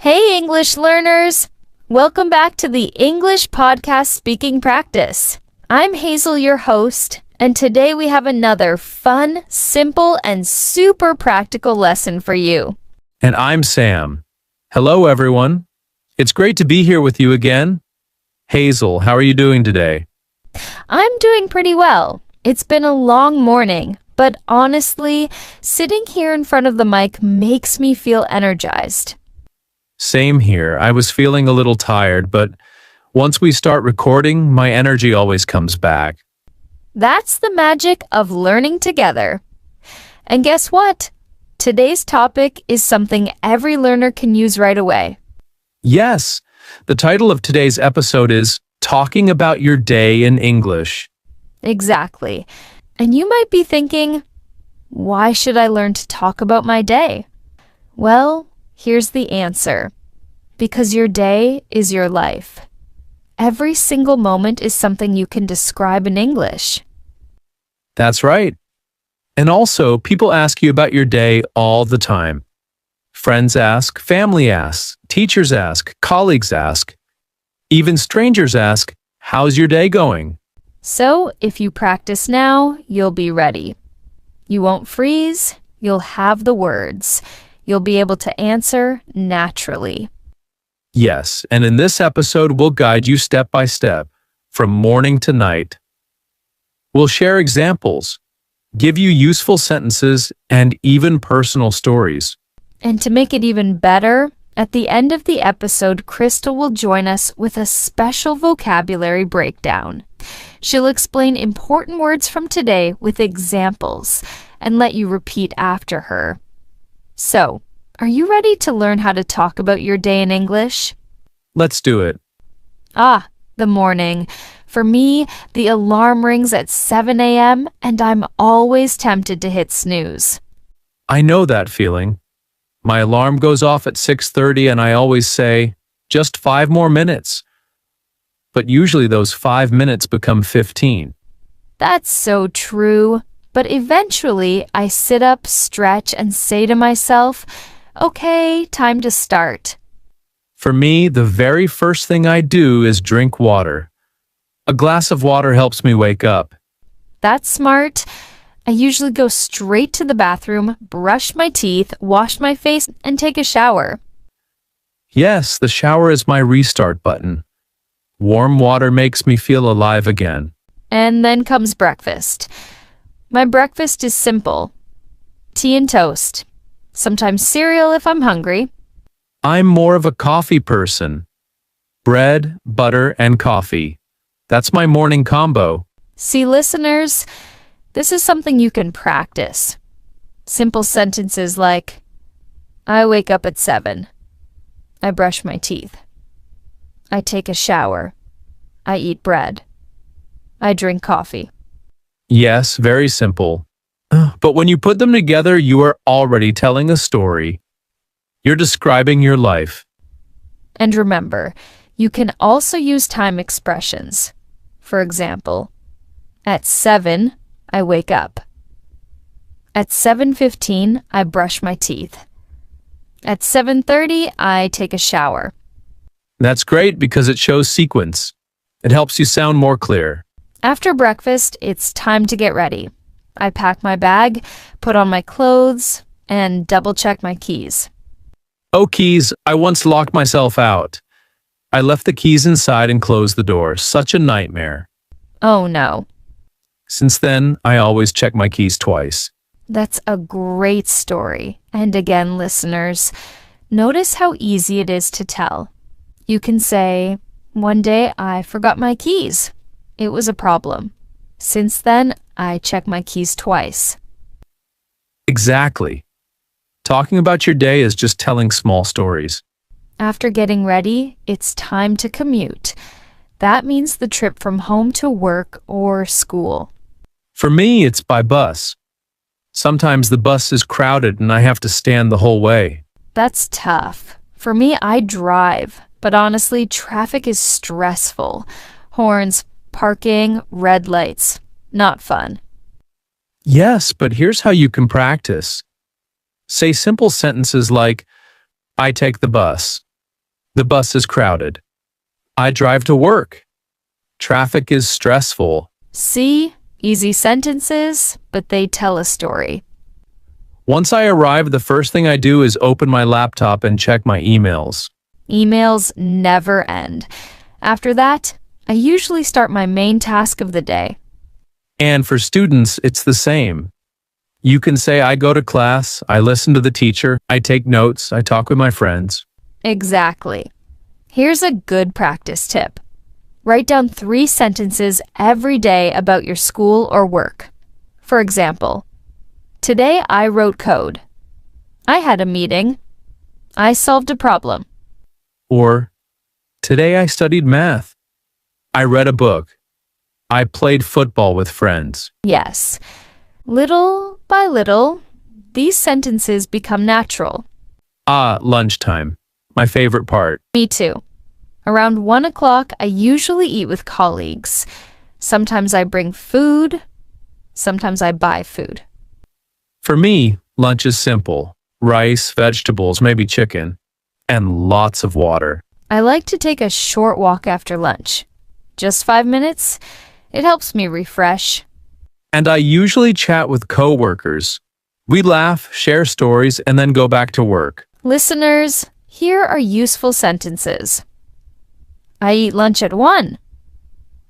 Hey, English learners! Welcome back to the English Podcast Speaking Practice. I'm Hazel, your host, and today we have another fun, simple, and super practical lesson for you. And I'm Sam. Hello, everyone. It's great to be here with you again. Hazel, how are you doing today? I'm doing pretty well. It's been a long morning, but honestly, sitting here in front of the mic makes me feel energized. Same here. I was feeling a little tired, but once we start recording, my energy always comes back. That's the magic of learning together. And guess what? Today's topic is something every learner can use right away. Yes, the title of today's episode is Talking About Your Day in English. Exactly. And you might be thinking, why should I learn to talk about my day? Well, here's the answer. Because your day is your life. Every single moment is something you can describe in English. That's right. And also, people ask you about your day all the time. Friends ask, family asks, teachers ask, colleagues ask. Even strangers ask, how's your day going? So, if you practice now, you'll be ready. You won't freeze, you'll have the words. You'll be able to answer naturally. Yes, and in this episode, we'll guide you step by step, from morning to night. We'll share examples, give you useful sentences, and even personal stories. And to make it even better, at the end of the episode, Crystal will join us with a special vocabulary breakdown. She'll explain important words from today with examples and let you repeat after her. So, are you ready to learn how to talk about your day in English? Let's do it. The morning. For me, the alarm rings at 7 a.m. and I'm always tempted to hit snooze. I know that feeling. My alarm goes off at 6:30 and I always say, just 5 more minutes. But usually those 5 minutes become 15. That's so true. But eventually, I sit up, stretch, and say to myself, okay, time to start. For me, the very first thing I do is drink water. A glass of water helps me wake up. That's smart. I usually go straight to the bathroom, brush my teeth, wash my face, and take a shower. Yes, the shower is my restart button. Warm water makes me feel alive again. And then comes breakfast. My breakfast is simple. Tea and toast. Sometimes cereal if I'm hungry. I'm more of a coffee person. Bread, butter, and coffee. That's my morning combo. See, listeners, this is something you can practice. Simple sentences like, I wake up at 7. I brush my teeth. I take a shower. I eat bread. I drink coffee. Yes, very simple. But when you put them together, you are already telling a story. You're describing your life. And remember, you can also use time expressions. For example, at 7, I wake up. At 7:15, I brush my teeth. At 7:30, I take a shower. That's great because it shows sequence. It helps you sound more clear. After breakfast, it's time to get ready. I pack my bag, put on my clothes, and double-check my keys. Oh, keys, I once locked myself out. I left the keys inside and closed the door. Such a nightmare. Oh no. Since then, I always check my keys twice. That's a great story. And again, listeners, notice how easy it is to tell. You can say, one day I forgot my keys. It was a problem. Since then, I check my keys twice. Exactly. Talking about your day is just telling small stories. After getting ready, it's time to commute. That means the trip from home to work or school. For me, it's by bus. Sometimes the bus is crowded and I have to stand the whole way. That's tough. For me, I drive. But honestly, traffic is stressful. Horns, parking, red lights. Not fun. Yes, but here's how you can practice. Say simple sentences like, I take the bus. The bus is crowded. I drive to work. Traffic is stressful. See? Easy sentences, but they tell a story. Once I arrive, the first thing I do is open my laptop and check my emails. Emails never end. After that, I usually start my main task of the day. And for students, it's the same. You can say I go to class, I listen to the teacher, I take notes, I talk with my friends. Exactly. Here's a good practice tip. Write down 3 sentences every day about your school or work. For example, today I wrote code. I had a meeting. I solved a problem. Or, today I studied math. I read a book. I played football with friends. Yes. Little by little, these sentences become natural. Lunchtime. My favorite part. Me too. Around 1 o'clock, I usually eat with colleagues. Sometimes I bring food. Sometimes I buy food. For me, lunch is simple. Rice, vegetables, maybe chicken, and lots of water. I like to take a short walk after lunch. Just 5 minutes. It helps me refresh. And I usually chat with coworkers. We laugh, share stories, and then go back to work. Listeners, here are useful sentences. I eat lunch at 1.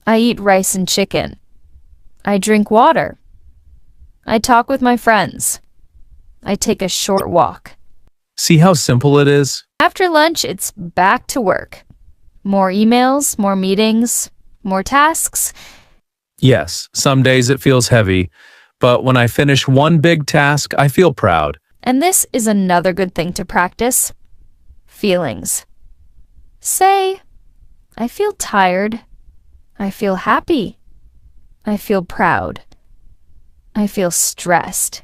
I eat rice and chicken. I drink water. I talk with my friends. I take a short walk. See how simple it is? After lunch, it's back to work. More emails, more meetings, more tasks. Yes, some days it feels heavy, but when I finish one big task, I feel proud. And this is another good thing to practice. Feelings. Say, I feel tired. I feel happy. I feel proud. I feel stressed.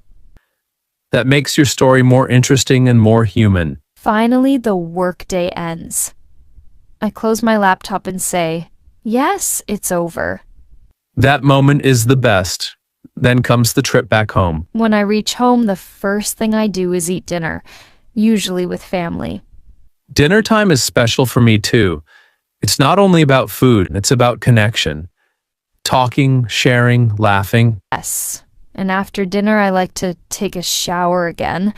That makes your story more interesting and more human. Finally, the workday ends. I close my laptop and say, yes, it's over. That moment is the best. Then comes the trip back home. When I reach home, the first thing I do is eat dinner, usually with family. Dinner time is special for me too. It's not only about food, it's about connection. Talking, sharing, laughing. Yes. And after dinner, I like to take a shower again.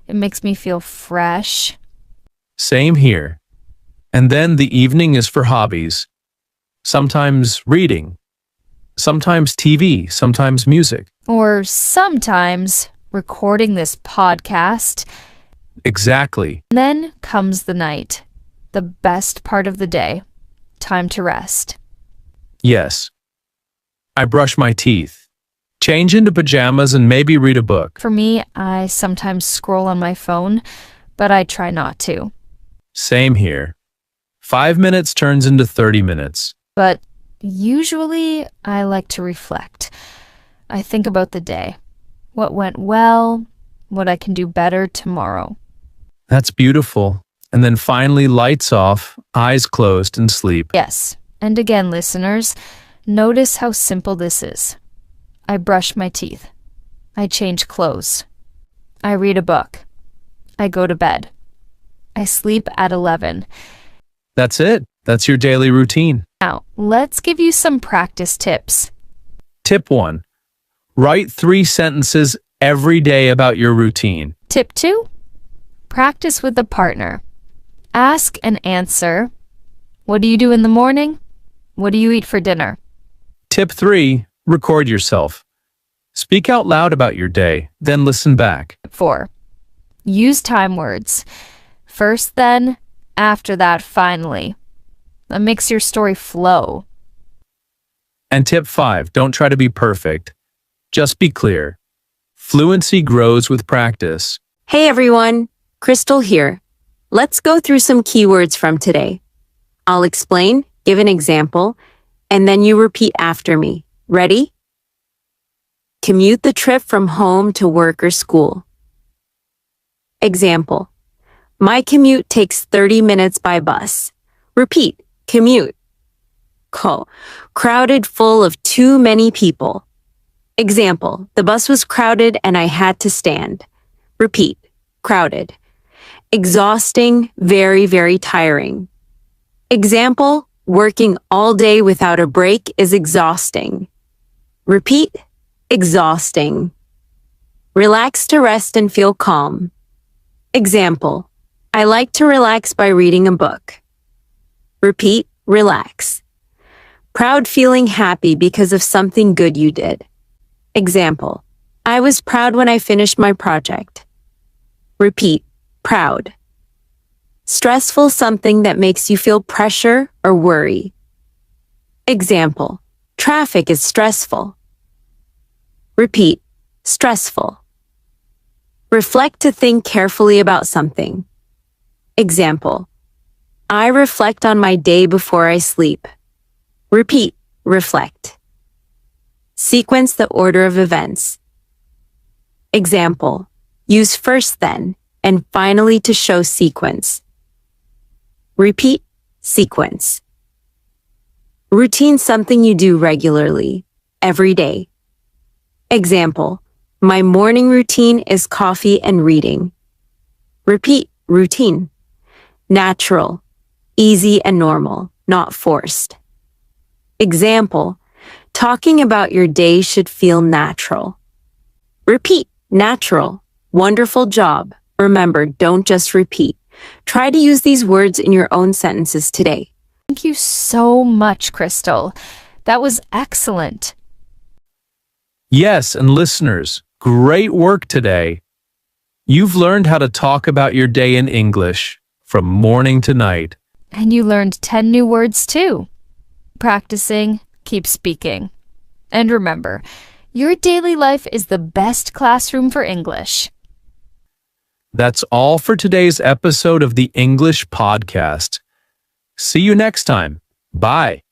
It makes me feel fresh. Same here. And then the evening is for hobbies. Sometimes reading. Sometimes TV, sometimes music. Or sometimes recording this podcast. Exactly. Then comes the night, the best part of the day. Time to rest. Yes. I brush my teeth, change into pajamas, and maybe read a book. For me, I sometimes scroll on my phone, but I try not to. Same here. 5 minutes turns into 30 minutes. But usually, I like to reflect. I think about the day. What went well, what I can do better tomorrow. That's beautiful. And then finally, lights off, eyes closed, and sleep. Yes. And again, listeners, notice how simple this is. I brush my teeth. I change clothes. I read a book. I go to bed. I sleep at 11. That's it. That's your daily routine. Now, let's give you some practice tips. Tip 1. Write 3 sentences every day about your routine. Tip 2. Practice with a partner. Ask and answer. What do you do in the morning? What do you eat for dinner? Tip 3. Record yourself. Speak out loud about your day, then listen back. 4. Use time words. First then, after that finally. That makes your story flow. And tip 5. Don't try to be perfect. Just be clear. Fluency grows with practice. Hey everyone, Crystal here. Let's go through some keywords from today. I'll explain, give an example, and then you repeat after me. Ready? Commute the trip from home to work or school. Example. My commute takes 30 minutes by bus. Repeat, commute. Crowded full of too many people. Example. The bus was crowded and I had to stand. Repeat, crowded. exhausting, very, very tiring. Example, working all day without a break is exhausting. Repeat, exhausting. Relax to rest and feel calm. Example, I like to relax by reading a book. Repeat, relax. Proud, feeling happy because of something good you did. Example, I was proud when I finished my project. Repeat, proud. Stressful, something that makes you feel pressure or worry. Example, traffic is stressful. Repeat, stressful. Reflect, to think carefully about something. Example, I reflect on my day before I sleep. Repeat, reflect. Sequence, the order of events. Example, use first, then, and finally to show sequence. Repeat, sequence. Routine, something you do regularly, every day. Example, my morning routine is coffee and reading. Repeat, routine. Natural, easy and normal, not forced. Example, talking about your day should feel natural. Repeat, natural. Wonderful job. Remember, don't just repeat. Try to use these words in your own sentences today. Thank you so much, Crystal. That was excellent. Yes, and listeners, great work today. You've learned how to talk about your day in English from morning to night. And you learned 10 new words too. Practicing, keep speaking. And remember, your daily life is the best classroom for English. That's all for today's episode of the English Podcast. See you next time. Bye.